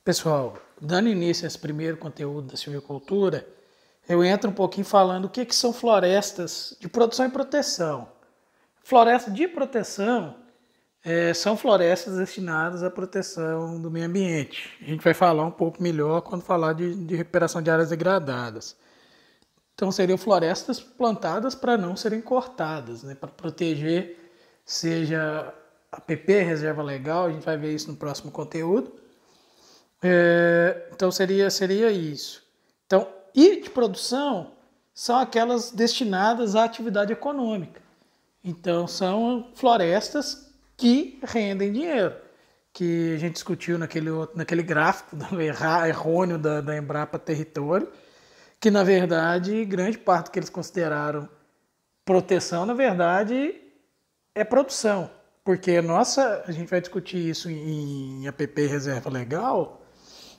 Pessoal, dando início a esse primeiro conteúdo da silvicultura, eu entro um pouquinho falando o que são florestas de produção e proteção. Florestas de proteção são florestas destinadas à proteção do meio ambiente. A gente vai falar um pouco melhor quando falar de recuperação de áreas degradadas. Então seriam florestas plantadas para não serem cortadas, né, para proteger, seja a PP, reserva legal, a gente vai ver isso no próximo conteúdo. Então seria isso. Então, e de produção são aquelas destinadas à atividade econômica. Então são florestas que rendem dinheiro, que a gente discutiu naquele gráfico errôneo da Embrapa Território, que na verdade grande parte do que eles consideraram proteção, na verdade é produção, porque a gente vai discutir isso em APP Reserva Legal.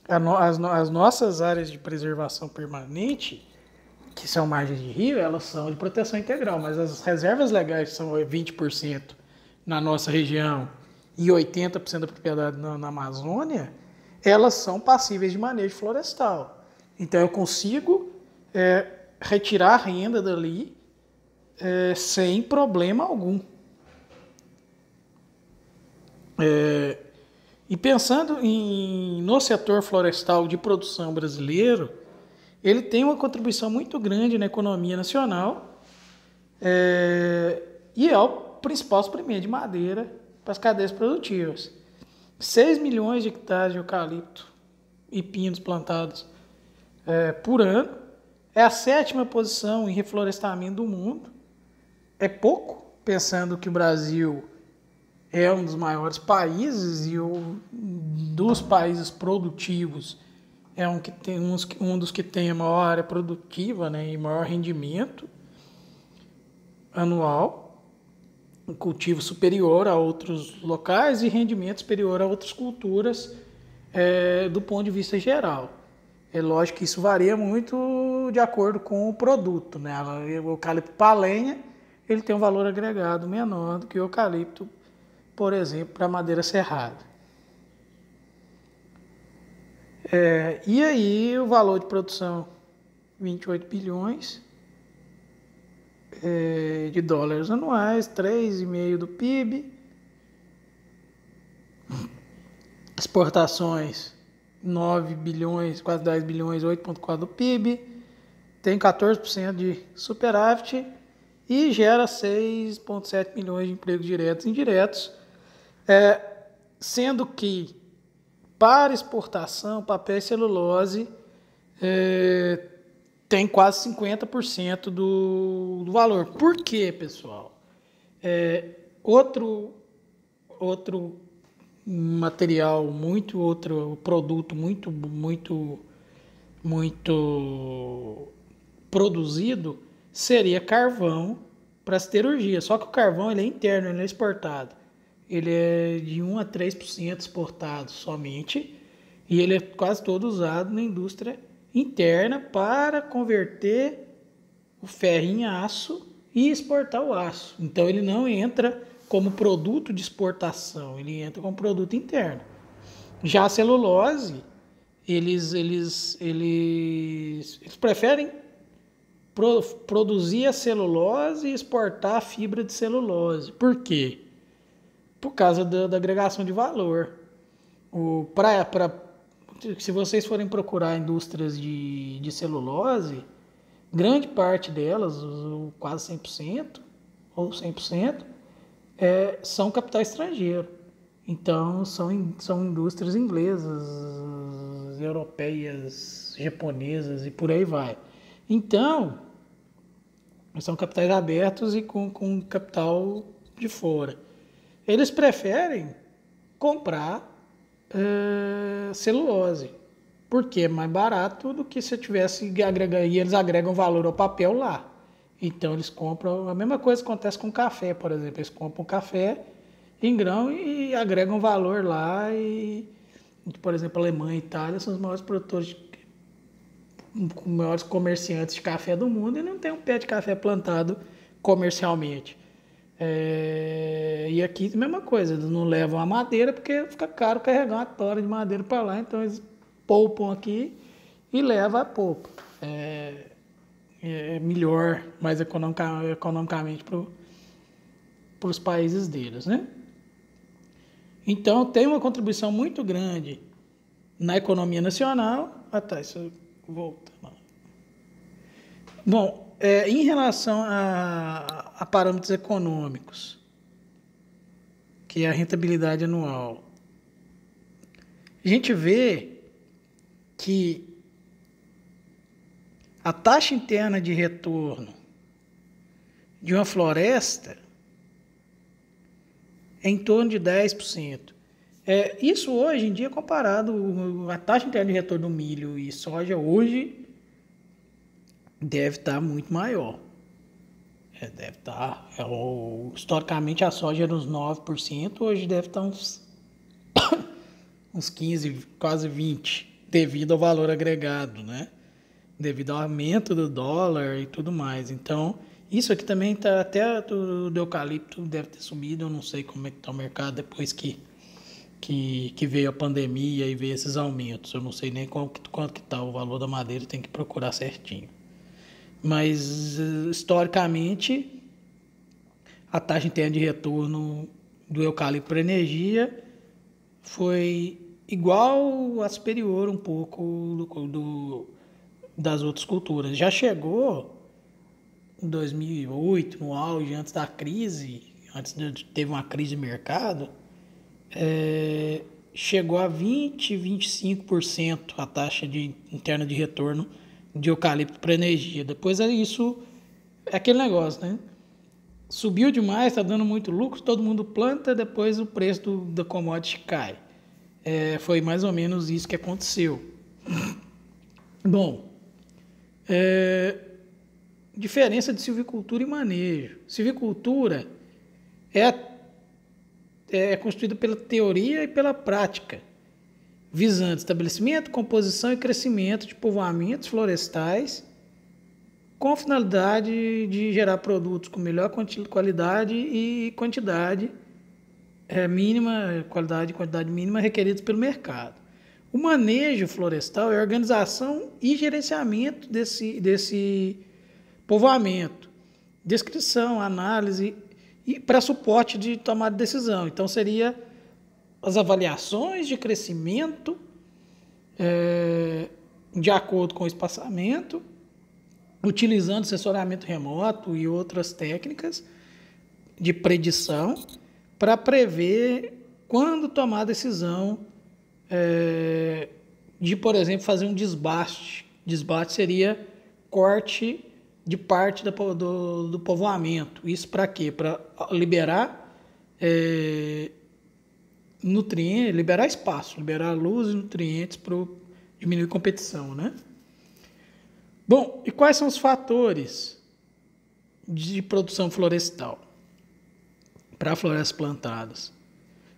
As nossas áreas de preservação permanente, que são margens de rio, elas são de proteção integral, mas as reservas legais, que são 20% na nossa região e 80% da propriedade na Amazônia, elas são passíveis de manejo florestal. Então eu consigo retirar a renda dali sem problema algum. E pensando no setor florestal de produção brasileiro, ele tem uma contribuição muito grande na economia nacional e é o principal suprimento de madeira para as cadeias produtivas. 6 milhões de hectares de eucalipto e pinos plantados por ano. É a 7ª posição em reflorestamento do mundo. É pouco, pensando que o Brasil é um dos maiores países e dos países produtivos é um dos que tem a maior área produtiva, né, e maior rendimento anual, um cultivo superior a outros locais e rendimento superior a outras culturas do ponto de vista geral. É lógico que isso varia muito de acordo com o produto, né? O eucalipto para lenha ele tem um valor agregado menor do que o eucalipto, por exemplo, para madeira serrada. E aí o valor de produção, 28 bilhões de dólares anuais, 3,5% do PIB. Exportações, 9 bilhões, quase 10 bilhões, 8,4% do PIB. Tem 14% de superávit e gera 6,7 milhões de empregos diretos e indiretos. Sendo que para exportação, papel e celulose tem quase 50% do valor. Por quê, pessoal? Outro material, outro produto muito produzido seria carvão para siderurgia. Só que o carvão ele é interno, ele não é exportado. Ele é de 1 a 3% exportado somente e ele é quase todo usado na indústria interna para converter o ferro em aço e exportar o aço. Então ele não entra como produto de exportação, ele entra como produto interno. Já a celulose, eles preferem produzir a celulose e exportar a fibra de celulose. Por quê? Por causa da agregação de valor. Se vocês forem procurar indústrias de celulose, grande parte delas, quase 100% ou 100%, são capital estrangeiro. Então são indústrias inglesas, europeias, japonesas e por aí vai. Então são capitais abertos e com capital de fora. Eles preferem comprar celulose, porque é mais barato do que se eu tivesse agregar, e eles agregam valor ao papel lá. Então eles compram, a mesma coisa acontece com café, por exemplo, eles compram café em grão e agregam valor lá e, por exemplo, Alemanha e Itália são os maiores produtores, os maiores comerciantes de café do mundo e não tem um pé de café plantado comercialmente. E aqui a mesma coisa, eles não levam a madeira porque fica caro carregar uma tora de madeira para lá, então eles poupam aqui e levam a polpa. Melhor, mais economicamente para os países deles, né? Então, tem uma contribuição muito grande na economia nacional. Isso volta. Bom, em relação a parâmetros econômicos, que é a rentabilidade anual, a gente vê que a taxa interna de retorno de uma floresta é em torno de 10%. Isso hoje em dia, comparado a taxa interna de retorno do milho e soja, hoje deve estar muito maior. Deve estar. Historicamente a soja era uns 9%, hoje deve estar uns 15%, quase 20%, devido ao valor agregado, né? Devido ao aumento do dólar e tudo mais. Então, isso aqui também está, até do eucalipto deve ter subido, eu não sei como é que está o mercado depois que veio a pandemia e veio esses aumentos. Eu não sei nem quanto que está o valor da madeira, tem que procurar certinho. Mas, historicamente, a taxa interna de retorno do eucalipto para energia foi igual a superior um pouco das outras culturas. Já chegou em 2008, no auge, antes da crise, teve uma crise de mercado, chegou a 25% a taxa interna de retorno de eucalipto para energia. Depois isso é aquele negócio, né? Subiu demais, está dando muito lucro, todo mundo planta, depois o preço da commodity cai. Foi mais ou menos isso que aconteceu. Bom, diferença de silvicultura e manejo. Silvicultura é constituída pela teoria e pela prática, visando estabelecimento, composição e crescimento de povoamentos florestais com a finalidade de gerar produtos com melhor qualidade e quantidade mínima, qualidade e quantidade mínima requeridos pelo mercado. O manejo florestal é a organização e gerenciamento desse povoamento, descrição, análise e para suporte de tomada de decisão. Então, seria as avaliações de crescimento de acordo com o espaçamento, utilizando assessoramento remoto e outras técnicas de predição para prever quando tomar a decisão de, por exemplo, fazer um desbaste. Desbaste seria corte de parte do povoamento. Isso para quê? Para liberar nutrientes, liberar espaço, liberar luz e nutrientes para diminuir a competição, né? Bom, e quais são os fatores de produção florestal para florestas plantadas?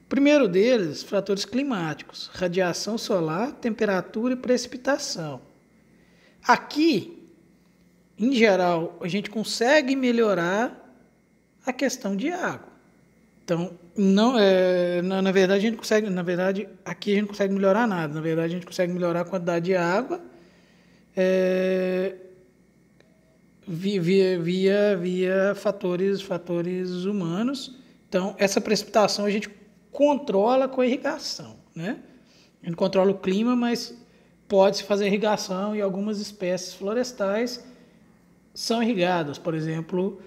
O primeiro deles, fatores climáticos, radiação solar, temperatura e precipitação. Aqui, em geral, a gente consegue melhorar a questão de água. Então, não, na verdade, a gente consegue, aqui a gente não consegue melhorar nada. Na verdade, a gente consegue melhorar a quantidade de água via fatores humanos. Então, essa precipitação a gente controla com a irrigação, né? A gente controla o clima, mas pode-se fazer irrigação e algumas espécies florestais são irrigadas. Por exemplo,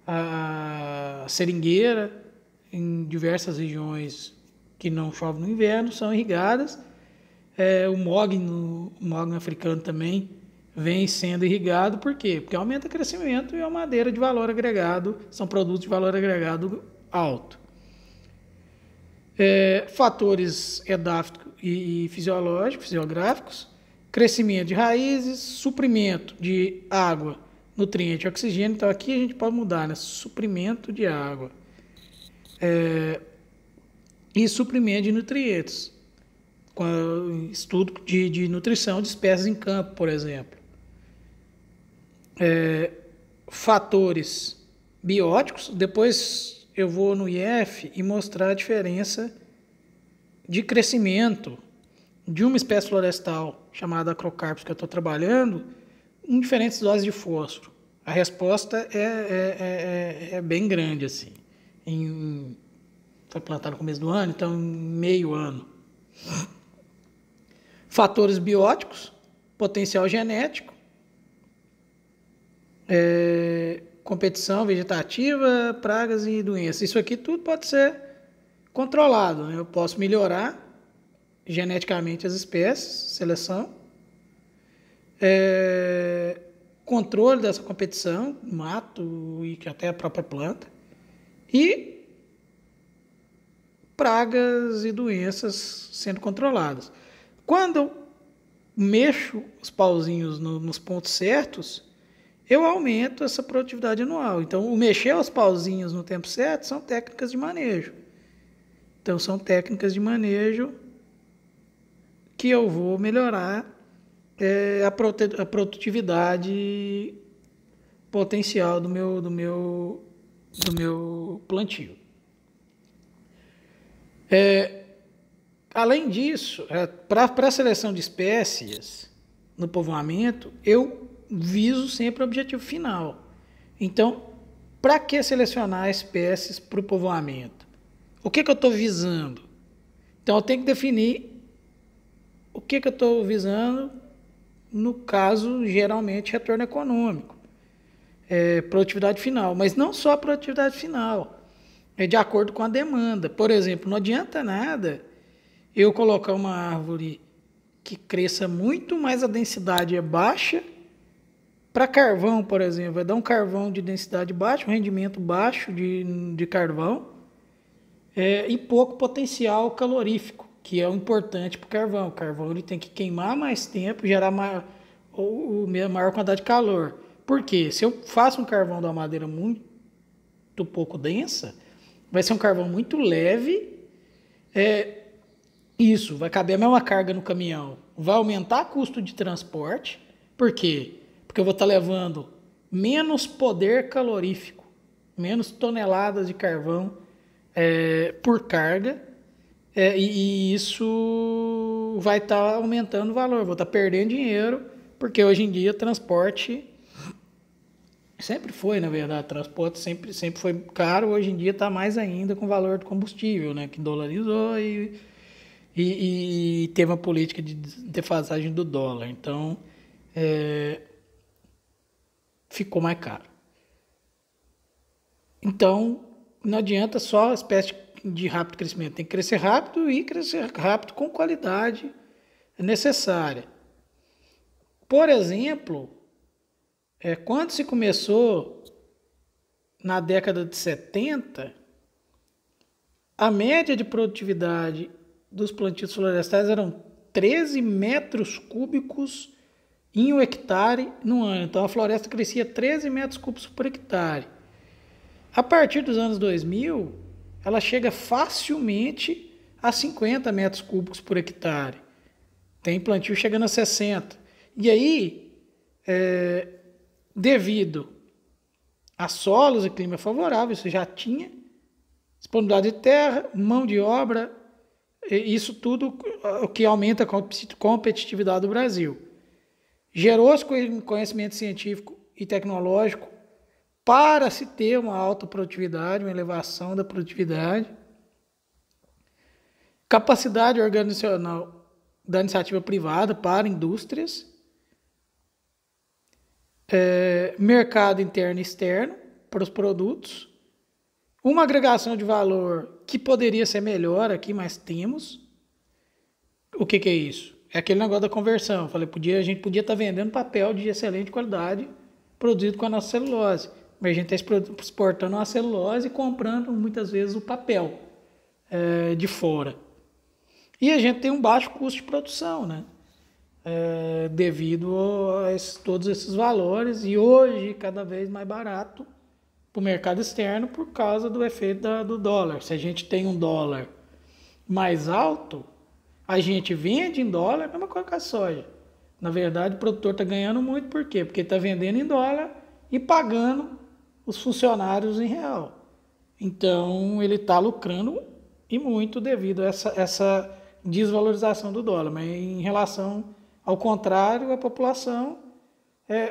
a seringueira, em diversas regiões que não chove no inverno, são irrigadas. O mogno africano também vem sendo irrigado. Por quê? Porque aumenta o crescimento e a madeira de valor agregado, são produtos de valor agregado alto. Fatores edáficos e fisiográficos, crescimento de raízes, suprimento de água, nutriente e oxigênio. Então aqui a gente pode mudar, né? Suprimento de água e suprimento de nutrientes, com estudo de nutrição de espécies em campo, por exemplo. Fatores bióticos, depois eu vou no IF e mostrar a diferença de crescimento de uma espécie florestal chamada Acrocarpus que eu estou trabalhando em diferentes doses de fósforo. A resposta é bem grande, assim. Foi plantado no começo do ano, então em meio ano. Fatores bióticos, potencial genético, competição vegetativa, pragas e doenças. Isso aqui tudo pode ser controlado, né? Eu posso melhorar geneticamente as espécies, seleção, controle dessa competição, mato e até a própria planta, e pragas e doenças sendo controladas. Quando eu mexo os pauzinhos nos pontos certos, eu aumento essa produtividade anual. Então, o mexer os pauzinhos no tempo certo são técnicas de manejo. Então, são técnicas de manejo que eu vou melhorar a produtividade potencial do meu plantio. Além disso, para a seleção de espécies no povoamento, eu viso sempre o objetivo final. Então, para que selecionar espécies para o povoamento? O que eu estou visando? Então, eu tenho que definir o que eu estou visando, no caso, geralmente, retorno econômico, produtividade final. Mas não só a produtividade final, é de acordo com a demanda. Por exemplo, não adianta nada eu colocar uma árvore que cresça muito, mas a densidade é baixa. Para carvão, por exemplo, vai dar um carvão de densidade baixa, um rendimento baixo de carvão e pouco potencial calorífico, que é o importante para o carvão. O carvão ele tem que queimar mais tempo, gerar maior quantidade de calor. Por quê? Se eu faço um carvão de uma madeira muito pouco densa, vai ser um carvão muito leve, isso, vai caber a mesma carga no caminhão, vai aumentar o custo de transporte. Por quê? Porque eu vou estar levando menos poder calorífico, menos toneladas de carvão por carga, e isso vai estar aumentando o valor, vou estar perdendo dinheiro, porque hoje em dia transporte sempre foi, na verdade, transporte sempre foi caro, hoje em dia está mais ainda com o valor do combustível, né, que dolarizou e teve uma política de defasagem do dólar, então ficou mais caro. Então, não adianta só a espécie de rápido crescimento, tem que crescer rápido e crescer rápido com qualidade necessária. Por exemplo, quando se começou na década de 70, a média de produtividade dos plantios florestais eram 13 metros cúbicos em um hectare no ano. Então, a floresta crescia 13 metros cúbicos por hectare. A partir dos anos 2000, ela chega facilmente a 50 metros cúbicos por hectare. Tem plantio chegando a 60. E aí, devido a solos e clima favorável, isso já tinha, disponibilidade de terra, mão de obra, isso tudo o que aumenta a competitividade do Brasil. Gerou-se conhecimento científico e tecnológico para se ter uma alta produtividade, uma elevação da produtividade. Capacidade organizacional da iniciativa privada para indústrias. Mercado interno e externo para os produtos. Uma agregação de valor que poderia ser melhor aqui, mas temos. O que é isso? É aquele negócio da conversão. Eu falei, a gente podia estar vendendo papel de excelente qualidade produzido com a nossa celulose. Mas a gente está exportando a celulose e comprando muitas vezes o papel de fora. E a gente tem um baixo custo de produção, né? Devido a todos esses valores. E hoje cada vez mais barato para o mercado externo por causa do efeito do dólar. Se a gente tem um dólar mais alto, a gente vende em dólar, é a mesma coisa que a soja. Na verdade, o produtor está ganhando muito, por quê? Porque está vendendo em dólar e pagando os funcionários em real. Então, ele está lucrando e muito devido a essa desvalorização do dólar, mas em relação ao contrário, a população,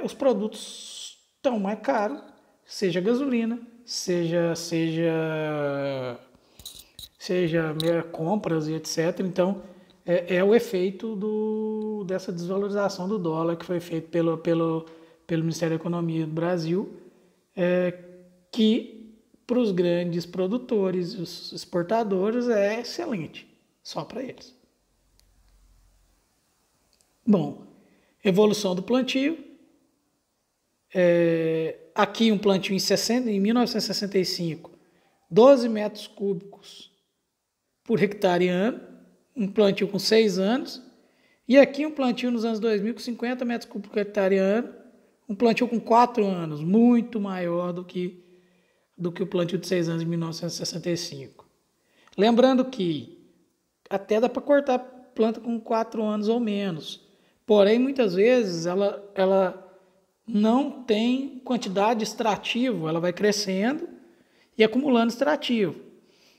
os produtos estão mais caros, seja gasolina, seja compras e etc. Então, é o efeito dessa desvalorização do dólar que foi feito pelo Ministério da Economia do Brasil, que para os grandes produtores, os exportadores, é excelente, só para eles. Bom, evolução do plantio. Aqui um plantio em 1965, 12 metros cúbicos por hectare ano, um plantio com 6 anos. E aqui um plantio nos anos 2000 com 50 metros cúbicos por hectare ano, um plantio com 4 anos, muito maior do que o plantio de 6 anos de 1965. Lembrando que até dá para cortar planta com 4 anos ou menos. Porém, muitas vezes ela não tem quantidade de extrativo, ela vai crescendo e acumulando extrativo.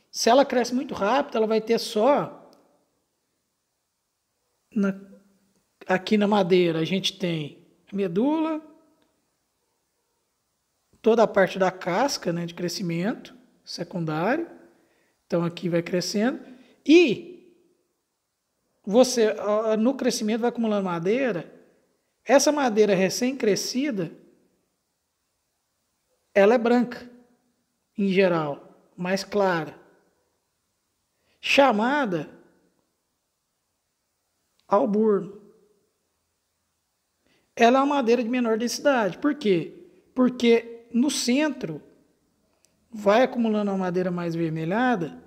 Se ela cresce muito rápido, ela vai ter só... Aqui na madeira a gente tem a medula, toda a parte da casca, né, de crescimento secundário. Então aqui vai crescendo e você, no crescimento, vai acumulando madeira. Essa madeira recém-crescida, ela é branca, em geral, mais clara, chamada alburno. Ela é uma madeira de menor densidade. Por quê? Porque no centro vai acumulando uma madeira mais avermelhada,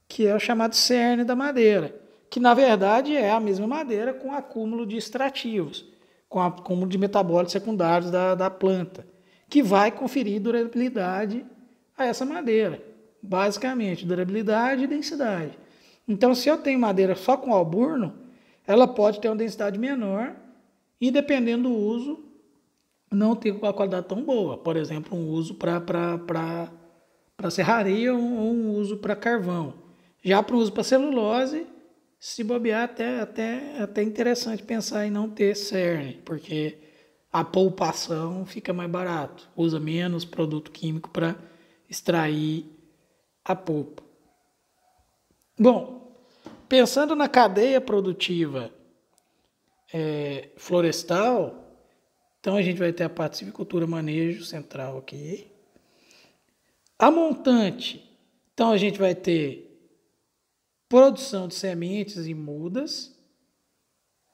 que é o chamado cerne da madeira, que na verdade é a mesma madeira com acúmulo de extrativos, com acúmulo de metabólitos secundários da planta, que vai conferir durabilidade a essa madeira, basicamente durabilidade e densidade. Então, se eu tenho madeira só com alburno, ela pode ter uma densidade menor e, dependendo do uso, não ter uma qualidade tão boa. Por exemplo, um uso para serraria ou um uso para carvão. Já para o uso para celulose, se bobear, até interessante pensar em não ter cerne, porque a polpação fica mais barato, usa menos produto químico para extrair a polpa. Bom, pensando na cadeia produtiva florestal, então a gente vai ter a parte de silvicultura, manejo central aqui. A montante, então a gente vai ter produção de sementes e mudas,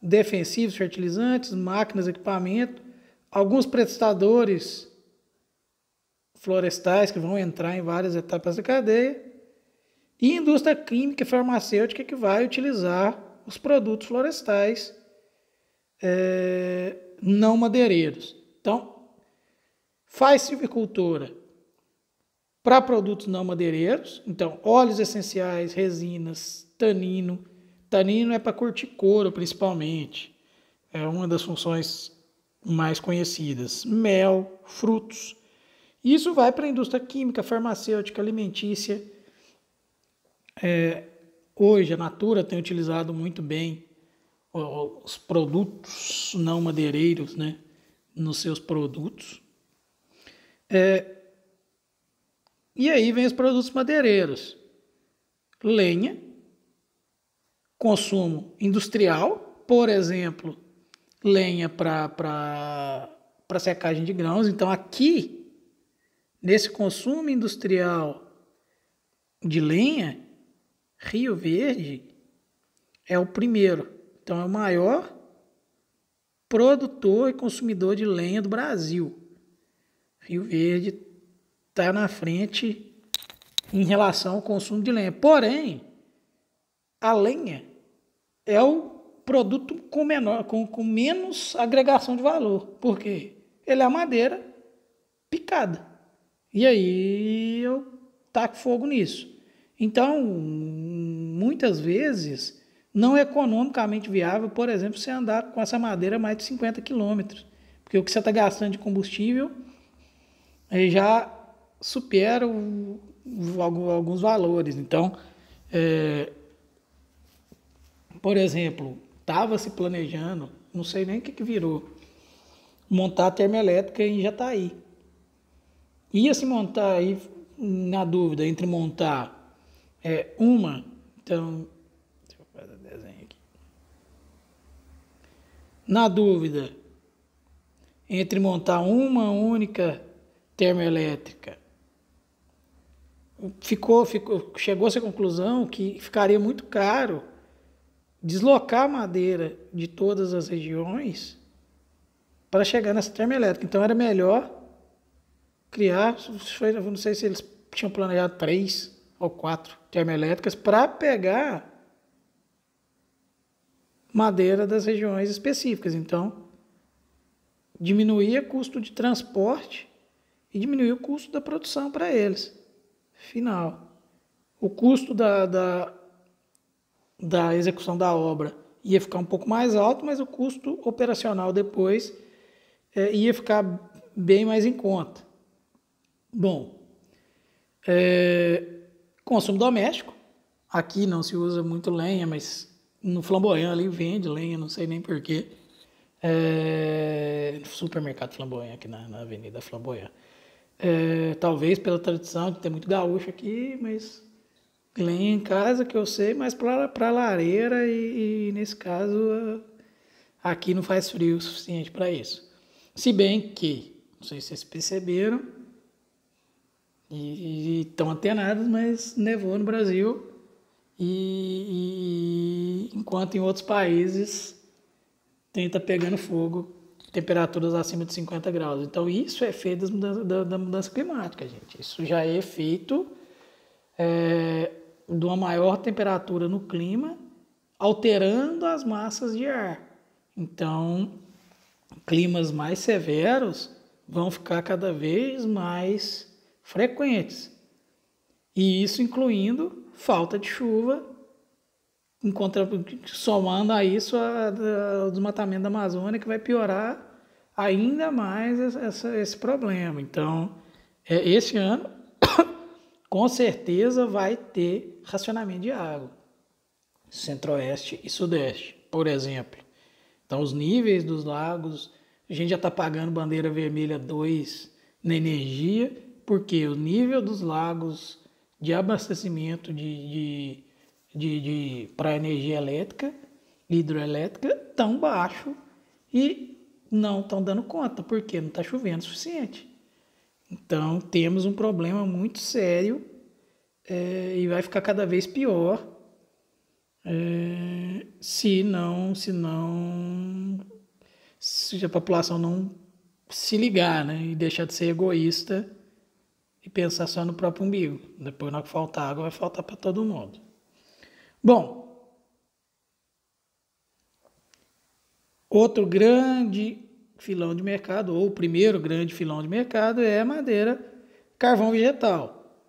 defensivos, fertilizantes, máquinas, equipamento, alguns prestadores florestais que vão entrar em várias etapas da cadeia, e indústria química e farmacêutica que vai utilizar os produtos florestais não madeireiros. Então, faz silvicultura para produtos não madeireiros, então óleos essenciais, resinas, tanino. Tanino é para curtir couro principalmente, é uma das funções mais conhecidas. Mel, frutos. Isso vai para a indústria química, farmacêutica, alimentícia. Hoje a Natura tem utilizado muito bem os produtos não madeireiros, né, nos seus produtos. E aí vem os produtos madeireiros. Lenha, consumo industrial, por exemplo, lenha para secagem de grãos. Então aqui, nesse consumo industrial de lenha, Rio Verde é o primeiro. Então é o maior produtor e consumidor de lenha do Brasil. Rio Verde está na frente em relação ao consumo de lenha. Porém, a lenha é o produto com menos agregação de valor. Por quê? Ele é a madeira picada. E aí eu taco fogo nisso. Então, muitas vezes, não é economicamente viável, por exemplo, você andar com essa madeira mais de 50 quilômetros. Porque o que você está gastando de combustível já supera alguns valores. Então, Por exemplo, estava se planejando, não sei nem o que virou, montar a termoelétrica em Jataí. Ia se montar aí, na dúvida, entre montar uma, então, deixa eu fazer desenho aqui. Na dúvida, entre montar uma única termoelétrica, chegou-se à conclusão que ficaria muito caro deslocar madeira de todas as regiões para chegar nessa termoelétrica. Então era melhor criar, não sei se eles tinham planejado 3 ou 4 termoelétricas para pegar madeira das regiões específicas. Então, diminuía o custo de transporte e diminuía o custo da produção para eles. Final. O custo da execução da obra ia ficar um pouco mais alto, mas o custo operacional depois ia ficar bem mais em conta. Bom, consumo doméstico. Aqui não se usa muito lenha, mas no Flamboyant ali vende lenha, não sei nem porquê. No supermercado Flamboyant, aqui na Avenida Flamboyant. Talvez pela tradição de ter muito gaúcho aqui, mas lenha em casa, que eu sei, mas para lareira e nesse caso aqui não faz frio o suficiente para isso. Se bem que, não sei se vocês perceberam, e estão antenados, mas nevou no Brasil e enquanto em outros países está pegando fogo, temperaturas acima de 50 graus. Então isso é efeito da mudança climática, gente. Isso já é efeito de uma maior temperatura no clima, alterando as massas de ar. Então, climas mais severos vão ficar cada vez mais frequentes. E isso incluindo falta de chuva, somando a isso o desmatamento da Amazônia, que vai piorar ainda mais esse problema. Então, esse ano, com certeza, vai ter racionamento de água. Centro-Oeste e Sudeste, por exemplo. Então, os níveis dos lagos, a gente já está pagando bandeira vermelha 2 na energia, porque o nível dos lagos de abastecimento para energia elétrica, hidroelétrica, tão baixo e não estão dando conta, porque não está chovendo o suficiente. Então, temos um problema muito sério e vai ficar cada vez pior se a população não se ligar, né, e deixar de ser egoísta e pensar só no próprio umbigo. Depois, na hora que faltar água, vai faltar para todo mundo. Bom, outro grande filão de mercado, ou o primeiro grande filão de mercado, é a madeira carvão vegetal.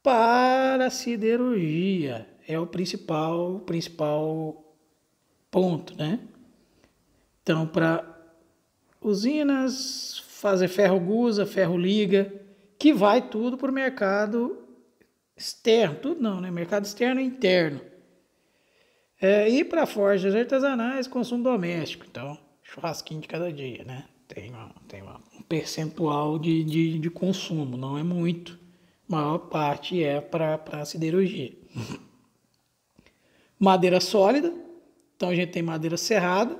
Para a siderurgia, é o principal ponto, né? Então, para usinas, fazer ferro-gusa, ferro-liga, que vai tudo para o mercado externo, tudo não, né? Mercado externo e interno. E para forjas artesanais, consumo doméstico. Então, churrasquinho de cada dia, né? Tem um percentual de consumo, não é muito. A maior parte é para a siderurgia. Madeira sólida. Então, a gente tem madeira serrada,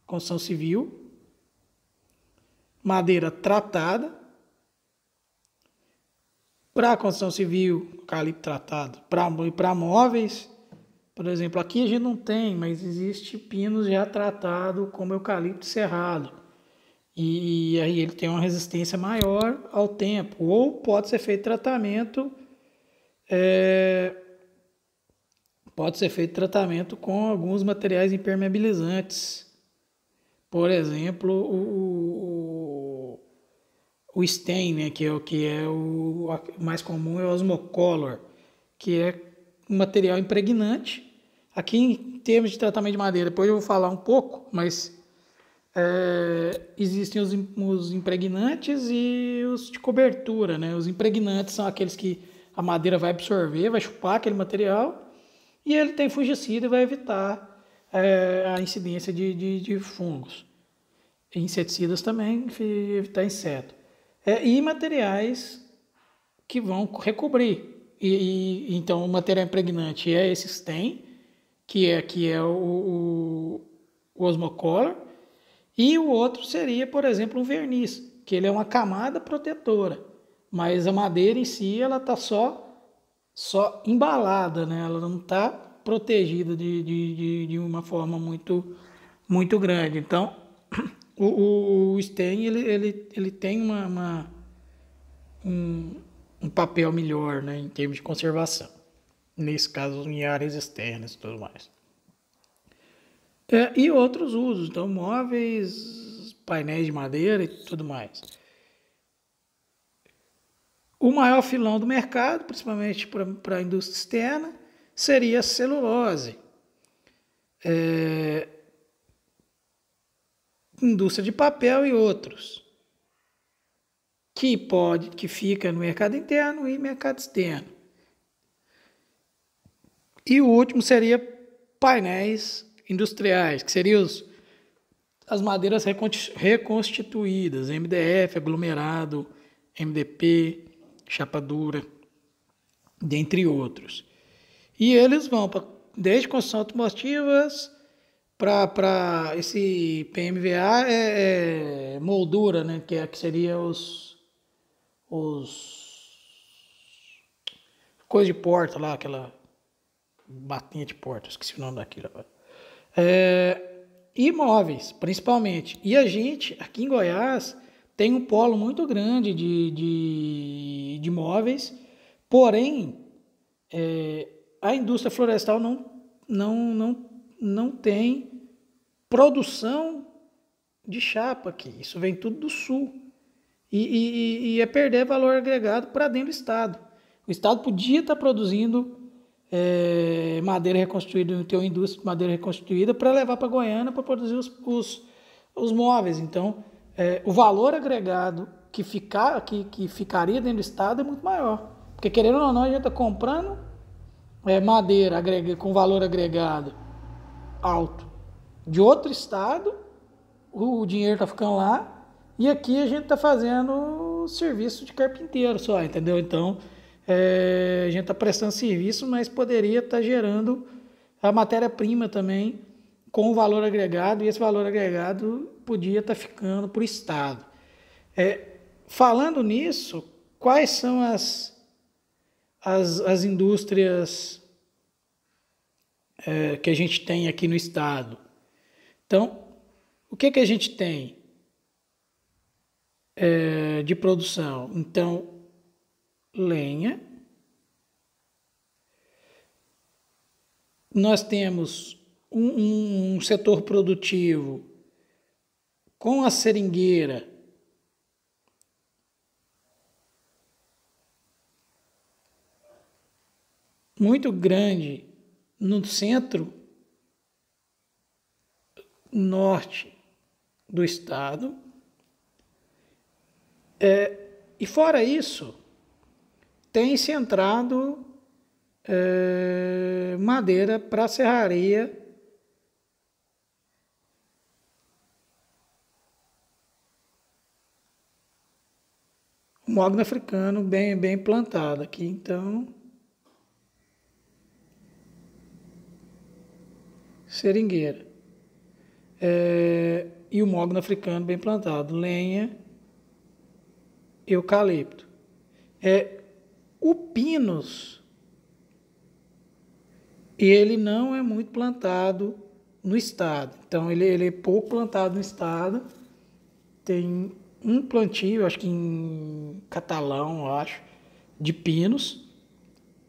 construção civil. Madeira tratada. Para a construção civil, eucalipto tratado. Para móveis, por exemplo, aqui a gente não tem, mas existe pinos já tratado como eucalipto cerrado. E aí ele tem uma resistência maior ao tempo. Ou pode ser feito tratamento com alguns materiais impermeabilizantes. Por exemplo, o stain, né, que é o mais comum, é o Osmocolor, que é um material impregnante. Aqui, em termos de tratamento de madeira, depois eu vou falar um pouco, mas existem os impregnantes e os de cobertura, né? Os impregnantes são aqueles que a madeira vai absorver, vai chupar aquele material, E ele tem fungicida e vai evitar a incidência de fungos. Inseticidas também, evitar inseto. E materiais que vão recobrir. Então, o material impregnante é esse STEM, que é o Osmocolor, e o outro seria, por exemplo, um verniz, que ele é uma camada protetora, mas a madeira em si ela está só embalada, né? Ela não está protegida de uma forma muito grande. Então, o STEM ele tem um papel melhor, né, em termos de conservação. Nesse caso, em áreas externas e tudo mais. E outros usos, então móveis, painéis de madeira e tudo mais. O maior filão do mercado, principalmente para a indústria externa, seria a celulose. Indústria de papel e outros. Que fica no mercado interno e mercado externo. E o último seria painéis industriais, que seriam as madeiras reconstituídas, MDF, aglomerado, MDP, chapa dura, dentre outros. E eles vão desde construção automotivas para esse PMVA moldura, né, que seria os coisa de porta lá, aquela batinha de porta, esqueci o nome daquilo agora. Imóveis, principalmente. E a gente, aqui em Goiás, tem um polo muito grande de imóveis, porém, a indústria florestal não tem produção de chapa aqui. Isso vem tudo do sul. E é perder valor agregado para dentro do Estado. O Estado podia estar produzindo madeira reconstruída, ter uma indústria de madeira reconstruída para levar para Goiânia para produzir os móveis. Então, o valor agregado que ficaria dentro do Estado é muito maior. Porque, querendo ou não, a gente está comprando madeira com valor agregado alto de outro Estado, o dinheiro está ficando lá, e aqui a gente está fazendo serviço de carpinteiro só, entendeu? Então, a gente está prestando serviço, mas poderia estar gerando a matéria-prima também com o valor agregado, e esse valor agregado podia estar ficando para o Estado. Falando nisso, quais são as indústrias que a gente tem aqui no Estado? Então, o que a gente tem de produção? Então, lenha. Nós temos um setor produtivo com a seringueira muito grande no centro norte do estado. E fora isso, tem-se entrado madeira para serraria mogno africano bem plantado aqui, então seringueira e o mogno africano bem plantado, lenha, eucalipto. O pinus, ele não é muito plantado no estado, então ele é pouco plantado no estado. Tem um plantio, acho que em Catalão, de pinos,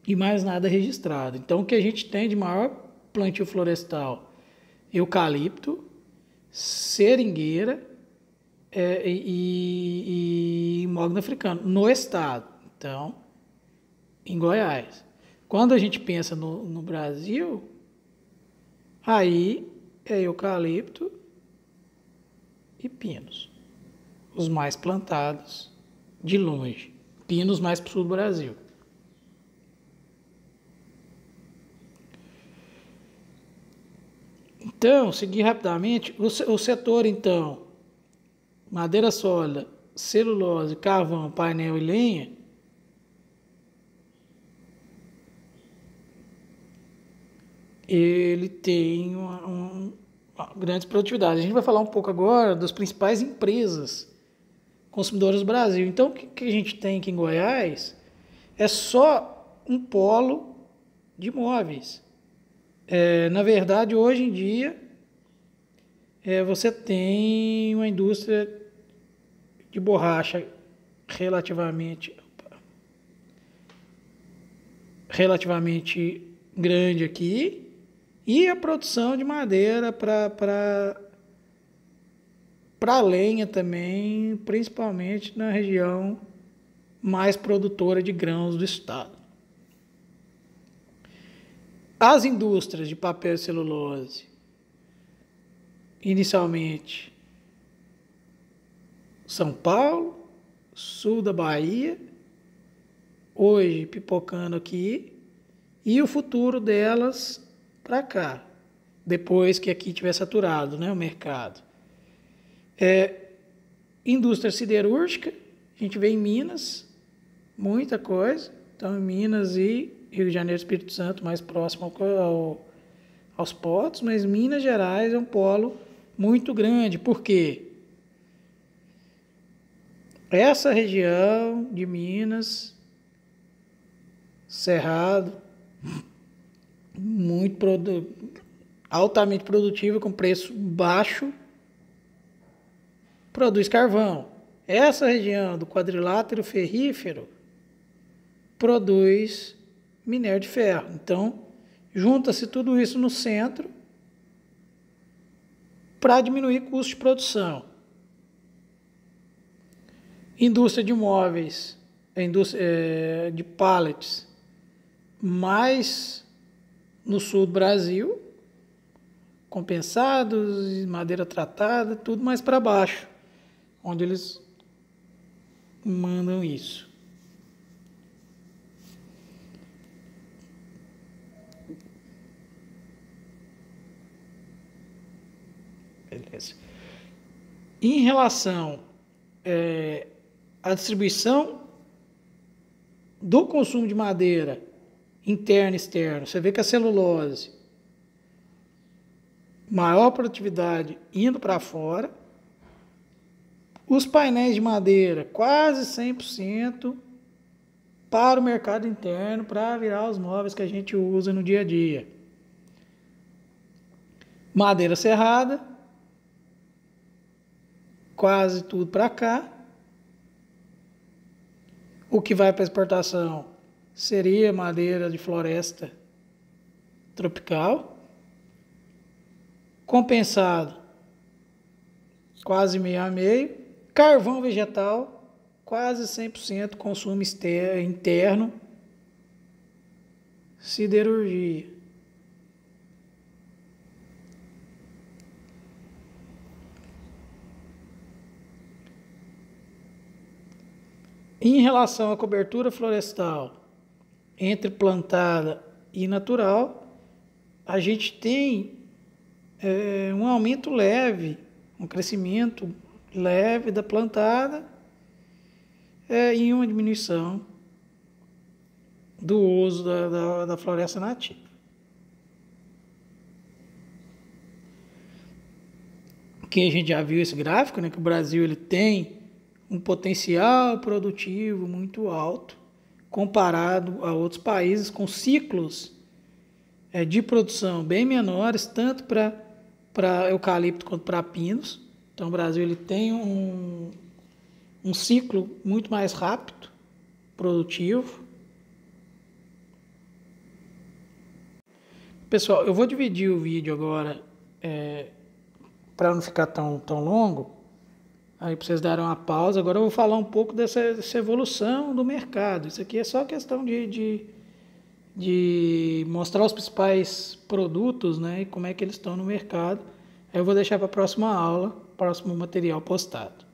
e mais nada registrado. Então, o que a gente tem de maior plantio florestal? Eucalipto, seringueira e mogno africano, no estado. Então, em Goiás. Quando a gente pensa no Brasil, aí é eucalipto e pinos. Os mais plantados de longe. Pinos mais para o sul do Brasil. Então, seguir rapidamente, o setor, então, madeira sólida, celulose, carvão, painel e lenha, ele tem uma grande produtividade. A gente vai falar um pouco agora das principais empresas consumidoras do Brasil. Então, o que a gente tem aqui em Goiás é só um polo de móveis. Na verdade, hoje em dia, você tem uma indústria de borracha relativamente grande aqui e a produção de madeira para lenha também, principalmente na região mais produtora de grãos do estado. As indústrias de papel e celulose, inicialmente São Paulo, sul da Bahia, hoje pipocando aqui, e o futuro delas para cá, depois que aqui tiver saturado, né, o mercado. Indústria siderúrgica, a gente vê em Minas, muita coisa, então em Minas e Rio de Janeiro, Espírito Santo, mais próximo aos portos, mas Minas Gerais é um polo muito grande, por quê? Essa região de Minas, Cerrado, altamente produtiva, com preço baixo, produz carvão. Essa região do quadrilátero ferrífero produz minério de ferro. Então, junta-se tudo isso no centro para diminuir custo de produção. Indústria de móveis, indústria de pallets, mais no sul do Brasil, compensados, madeira tratada, tudo mais para baixo, onde eles mandam isso. Beleza. Em relação à distribuição do consumo de madeira interno e externo, você vê que a celulose, maior produtividade indo para fora, os painéis de madeira quase 100% para o mercado interno, para virar os móveis que a gente usa no dia a dia. Madeira serrada, quase tudo para cá. O que vai para exportação seria madeira de floresta tropical. Compensado, quase meio a meio. Carvão vegetal, quase 100% consumo interno. Siderurgia. Em relação à cobertura florestal, entre plantada e natural, a gente tem um aumento leve, um crescimento leve da plantada e uma diminuição do uso da floresta nativa. Que a gente já viu esse gráfico, né, que o Brasil ele tem um potencial produtivo muito alto comparado a outros países com ciclos de produção bem menores, tanto para eucalipto quanto para pinos. Então o Brasil ele tem um ciclo muito mais rápido, produtivo. Pessoal, eu vou dividir o vídeo agora para não ficar tão longo. Aí para vocês darem uma pausa. Agora eu vou falar um pouco dessa evolução do mercado. Isso aqui é só questão de mostrar os principais produtos, né, e como é que eles estão no mercado. Aí eu vou deixar para a próxima aula, próximo material postado.